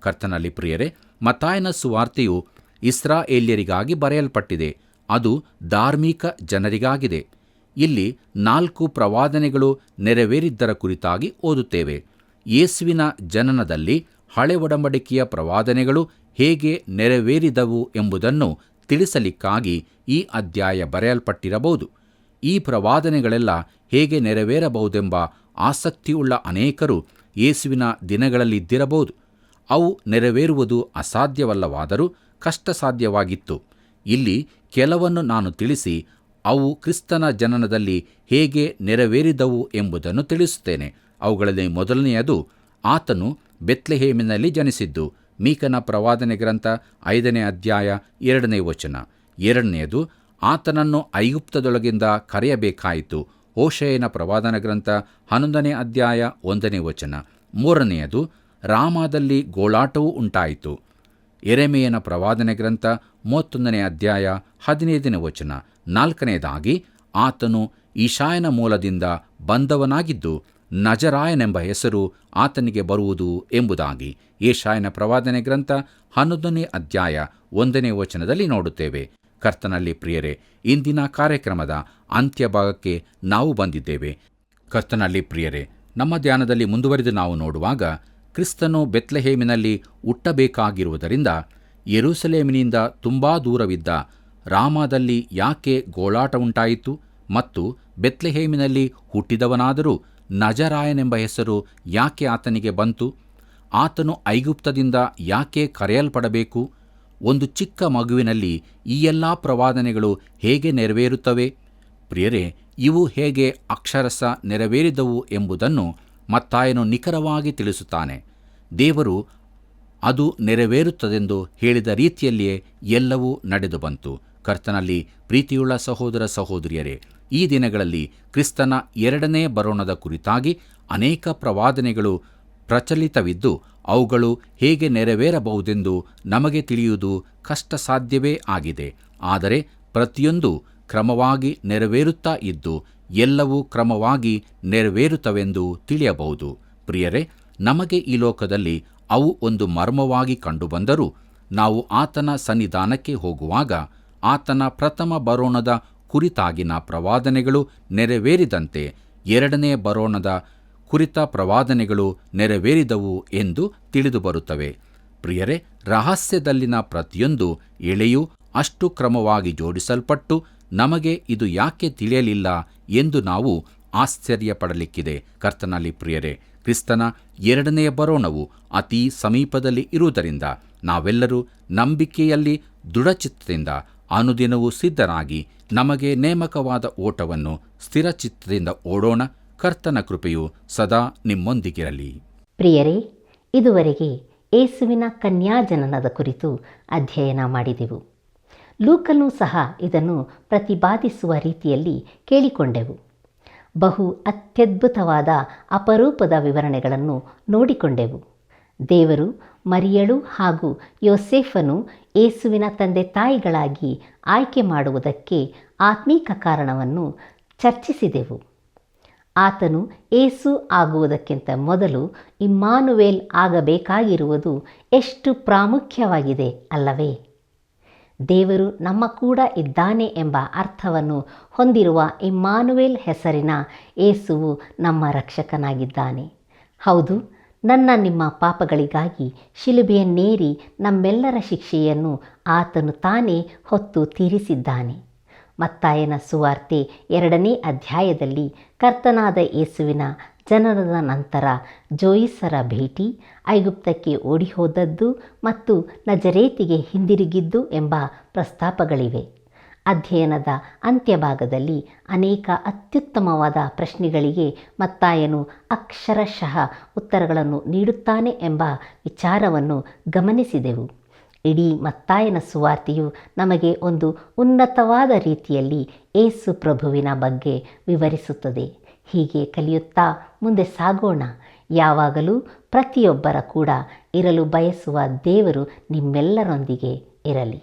ಕರ್ತನಲ್ಲಿ ಪ್ರಿಯರೇ, ಮತ್ತಾಯನ ಸುವಾರ್ತೆಯು ಇಸ್ರಾಯೇಲ್ಯರಿಗಾಗಿ ಬರೆಯಲ್ಪಟ್ಟಿದೆ. ಅದು ಧಾರ್ಮಿಕ ಜನರಿಗಾಗಿದೆ. ಇಲ್ಲಿ 4 ಪ್ರವಾದನೆಗಳು ನೆರವೇರಿದ್ದರ ಕುರಿತಾಗಿ ಓದುತ್ತೇವೆ. ಯೇಸುವಿನ ಜನನದಲ್ಲಿ ಹಳೆ ಒಡಂಬಡಿಕೆಯ ಪ್ರವಾದನೆಗಳು ಹೇಗೆ ನೆರವೇರಿದವು ಎಂಬುದನ್ನು ತಿಳಿಸಲಿಕ್ಕಾಗಿ ಈ ಅಧ್ಯಾಯ ಬರೆಯಲ್ಪಟ್ಟಿರಬಹುದು. ಈ ಪ್ರವಾದನೆಗಳೆಲ್ಲ ಹೇಗೆ ನೆರವೇರಬಹುದೆಂಬ ಆಸಕ್ತಿಯುಳ್ಳ ಅನೇಕರು ಯೇಸುವಿನ ದಿನಗಳಲ್ಲಿದ್ದಿರಬಹುದು. ಅವು ನೆರವೇರುವುದು ಅಸಾಧ್ಯವಲ್ಲವಾದರೂ ಕಷ್ಟಸಾಧ್ಯವಾಗಿತ್ತು. ಇಲ್ಲಿ ಕೆಲವನ್ನು ನಾನು ತಿಳಿಸಿ ಅವು ಕ್ರಿಸ್ತನ ಜನನದಲ್ಲಿ ಹೇಗೆ ನೆರವೇರಿದವು ಎಂಬುದನ್ನು ತಿಳಿಸುತ್ತೇನೆ. ಅವುಗಳಲ್ಲಿ ಮೊದಲನೆಯದು, ಆತನು ಬೆತ್ಲೆಹೇಮಿನಲ್ಲಿ ಜನಿಸಿದ್ದು. ಮೀಕನ ಪ್ರವಾದನೆ ಗ್ರಂಥ 5ನೇ ಅಧ್ಯಾಯ 2ನೇ ವಚನ. ಎರಡನೆಯದು, ಆತನನ್ನು ಐಗುಪ್ತದೊಳಗಿಂದ ಕರೆಯಬೇಕಾಯಿತು. ಹೋಶೇಯನ ಪ್ರವಾದನ ಗ್ರಂಥ 11ನೇ ಅಧ್ಯಾಯ 1ನೇ ವಚನ. ಮೂರನೆಯದು, ರಾಮಾದಲ್ಲಿ ಗೋಳಾಟವೂ ಉಂಟಾಯಿತು. ಯೆರೆಮೀಯನ ಪ್ರವಾದನೆ ಗ್ರಂಥ 31ನೇ ಅಧ್ಯಾಯ 15ನೇ ವಚನ. ನಾಲ್ಕನೆಯದಾಗಿ, ಆತನು ಈಶಾಯನ ಮೂಲದಿಂದ ಬಂದವನಾಗಿದ್ದು ನಜರಾಯನೆಂಬ ಹೆಸರು ಆತನಿಗೆ ಬರುವುದು ಎಂಬುದಾಗಿ ಯೆಶಾಯನ ಪ್ರವಾದನೆ ಗ್ರಂಥ 11ನೇ ಅಧ್ಯಾಯ 1ನೇ ವಚನದಲ್ಲಿ ನೋಡುತ್ತೇವೆ. ಕರ್ತನಲ್ಲಿ ಪ್ರಿಯರೇ, ಇಂದಿನ ಕಾರ್ಯಕ್ರಮದ ಅಂತ್ಯಭಾಗಕ್ಕೆ ನಾವು ಬಂದಿದ್ದೇವೆ. ಕರ್ತನಲ್ಲಿ ಪ್ರಿಯರೇ, ನಮ್ಮ ಧ್ಯಾನದಲ್ಲಿ ಮುಂದುವರಿದು ನಾವು ನೋಡುವಾಗ, ಕ್ರಿಸ್ತನು ಬೆತ್ಲೆಹೇಮಿನಲ್ಲಿ ಹುಟ್ಟಬೇಕಾಗಿರುವುದರಿಂದ ಯೆರೂಸಲೇಮಿನಿಂದ ತುಂಬಾ ದೂರವಿದ್ದ ರಾಮಾದಲ್ಲಿ ಯಾಕೆ ಗೋಳಾಟ ಉಂಟಾಯಿತು ಮತ್ತು ಬೆತ್ಲೆಹೇಮಿನಲ್ಲಿ ಹುಟ್ಟಿದವನಾದರೂ ನಜರಾಯನೆಂಬ ಹೆಸರು ಯಾಕೆ ಆತನಿಗೆ ಬಂತು? ಆತನು ಐಗುಪ್ತದಿಂದ ಯಾಕೆ ಕರೆಯಲ್ಪಡಬೇಕು? ಒಂದು ಚಿಕ್ಕ ಮಗುವಿನಲ್ಲಿ ಈ ಎಲ್ಲ ಪ್ರವಾದನೆಗಳು ಹೇಗೆ ನೆರವೇರುತ್ತವೆ? ಪ್ರಿಯರೇ, ಇವು ಹೇಗೆ ಅಕ್ಷರಶಃ ನೆರವೇರಿದವು ಎಂಬುದನ್ನು ಮತ್ತಾಯನು ನಿಖರವಾಗಿ ತಿಳಿಸುತ್ತಾನೆ. ದೇವರು ಅದು ನೆರವೇರುತ್ತದೆಂದು ಹೇಳಿದ ರೀತಿಯಲ್ಲಿಯೇ ಎಲ್ಲವೂ ನಡೆದು ಬಂತು. ಕರ್ತನಲ್ಲಿ ಪ್ರೀತಿಯುಳ್ಳ ಸಹೋದರ ಸಹೋದರಿಯರೇ, ಈ ದಿನಗಳಲ್ಲಿ ಕ್ರಿಸ್ತನ ಎರಡನೇ ಬರೋಣದ ಕುರಿತಾಗಿ ಅನೇಕ ಪ್ರವಾದನೆಗಳು ಪ್ರಚಲಿತವಿದ್ದು ಅವುಗಳು ಹೇಗೆ ನೆರವೇರಬಹುದೆಂದು ನಮಗೆ ತಿಳಿಯುವುದು ಕಷ್ಟ ಸಾಧ್ಯವೇ ಆಗಿದೆ. ಆದರೆ ಪ್ರತಿಯೊಂದು ಕ್ರಮವಾಗಿ ನೆರವೇರುತ್ತಾ ಇದ್ದು ಎಲ್ಲವೂ ಕ್ರಮವಾಗಿ ನೆರವೇರುತ್ತವೆಂದು ತಿಳಿಯಬಹುದು. ಪ್ರಿಯರೇ, ನಮಗೆ ಈ ಲೋಕದಲ್ಲಿ ಅವು ಒಂದು ಮರ್ಮವಾಗಿ ಕಂಡುಬಂದರೂ ನಾವು ಆತನ ಸನ್ನಿಧಾನಕ್ಕೆ ಹೋಗುವಾಗ ಆತನ ಪ್ರಥಮ ಬರೋಣದ ಕುರಿತಾಗಿನ ಪ್ರವಾದನೆಗಳು ನೆರವೇರಿದಂತೆ ಎರಡನೇ ಬರೋಣದ ಕುರಿತ ಪ್ರವಾದನೆಗಳು ನೆರವೇರಿದವು ಎಂದು ತಿಳಿದುಬರುತ್ತವೆ. ಪ್ರಿಯರೇ, ರಹಸ್ಯದಲ್ಲಿನ ಪ್ರತಿಯೊಂದು ಎಳೆಯೂ ಅಷ್ಟು ಕ್ರಮವಾಗಿ ಜೋಡಿಸಲ್ಪಟ್ಟು ನಮಗೆ ಇದು ಯಾಕೆ ತಿಳಿಯಲಿಲ್ಲ ಎಂದು ನಾವು ಆಶ್ಚರ್ಯಪಡಲಿಕ್ಕಿದೆ. ಕರ್ತನಲ್ಲಿ ಪ್ರಿಯರೇ, ಕ್ರಿಸ್ತನ ಎರಡನೆಯ ಬರೋಣವು ಅತೀ ಸಮೀಪದಲ್ಲಿ ಇರುವುದರಿಂದ ನಾವೆಲ್ಲರೂ ನಂಬಿಕೆಯಲ್ಲಿ ದೃಢಚಿತ್ತದಿಂದ ಅನುದಿನವೂ ಸಿದ್ಧರಾಗಿ ನಮಗೆ ನೇಮಕವಾದ ಓಟವನ್ನು ಸ್ಥಿರಚಿತ್ತದಿಂದ ಓಡೋಣ. ಕರ್ತನ ಕೃಪೆಯು ಸದಾ ನಿಮ್ಮೊಂದಿಗಿರಲಿ.
ಪ್ರಿಯರೇ, ಇದುವರೆಗೆ ಯೇಸುವಿನ ಕನ್ಯಾಜನನದ ಕುರಿತು ಅಧ್ಯಯನ ಮಾಡಿದೆವು. ಲೂಕನು ಸಹ ಇದನ್ನು ಪ್ರತಿಪಾದಿಸುವ ರೀತಿಯಲ್ಲಿ ಕೇಳಿಕೊಂಡೆವು. ಬಹು ಅತ್ಯದ್ಭುತವಾದ ಅಪರೂಪದ ವಿವರಣೆಗಳನ್ನು ನೋಡಿಕೊಂಡೆವು. ದೇವರು, ಮರಿಯಳು ಹಾಗೂ ಯೋಸೇಫನು ಯೇಸುವಿನ ತಂದೆ ತಾಯಿಗಳಾಗಿ ಆಯ್ಕೆ ಮಾಡುವುದಕ್ಕೆ ಆತ್ಮೀಕ ಕಾರಣವನ್ನು ಚರ್ಚಿಸಿದೆವು. ಆತನು ಯೇಸು ಆಗುವುದಕ್ಕಿಂತ ಮೊದಲು ಇಮ್ಮಾನುವೇಲ್ ಆಗಬೇಕಾಗಿರುವುದು ಎಷ್ಟು ಪ್ರಾಮುಖ್ಯವಾಗಿದೆ ಅಲ್ಲವೇ? ದೇವರು ನಮ್ಮ ಕೂಡ ಇದ್ದಾನೆ ಎಂಬ ಅರ್ಥವನ್ನು ಹೊಂದಿರುವ ಇಮ್ಮಾನುವೇಲ್ ಹೆಸರಿನ ಯೇಸುವು ನಮ್ಮ ರಕ್ಷಕನಾಗಿದ್ದಾನೆ. ಹೌದು, ನಿಮ್ಮ ಪಾಪಗಳಿಗಾಗಿ ಶಿಲುಬೆಯನ್ನೇರಿ ನಮ್ಮೆಲ್ಲರ ಶಿಕ್ಷೆಯನ್ನು ಆತನು ತಾನೇ ಹೊತ್ತು ತೀರಿಸಿದ್ದಾನೆ. ಮತ್ತಾಯನ ಸುವಾರ್ತೆ 2ನೇ ಅಧ್ಯಾಯದಲ್ಲಿ ಕರ್ತನಾದ ಯೇಸುವಿನ ಜನನದ ನಂತರ ಜೋಯಿಸರ ಭೇಟಿ, ಐಗುಪ್ತಕ್ಕೆ ಓಡಿಹೋದದ್ದು ಮತ್ತು ನಜರೇತಿಗೆ ಹಿಂದಿರುಗಿದ್ದು ಎಂಬ ಪ್ರಸ್ತಾಪಗಳಿವೆ. ಅಧ್ಯಯನದ ಅಂತ್ಯಭಾಗದಲ್ಲಿ ಅನೇಕ ಅತ್ಯುತ್ತಮವಾದ ಪ್ರಶ್ನೆಗಳಿಗೆ ಮತ್ತಾಯನು ಅಕ್ಷರಶಃ ಉತ್ತರಗಳನ್ನು ನೀಡುತ್ತಾನೆ ಎಂಬ ವಿಚಾರವನ್ನು ಗಮನಿಸಿದೆವು. ಇಡೀ ಮತ್ತಾಯನ ಸುವಾರ್ತೆಯು ನಮಗೆ ಒಂದು ಉನ್ನತವಾದ ರೀತಿಯಲ್ಲಿ ಯೇಸು ಪ್ರಭುವಿನ ಬಗ್ಗೆ ವಿವರಿಸುತ್ತದೆ. ಹೀಗೆ ಕಲಿಯುತ್ತಾ ಮುಂದೆ ಸಾಗೋಣ. ಯಾವಾಗಲೂ ಪ್ರತಿಯೊಬ್ಬರ ಕೂಡ ಇರಲು ಬಯಸುವ ದೇವರು ನಿಮ್ಮೆಲ್ಲರೊಂದಿಗೆ ಇರಲಿ.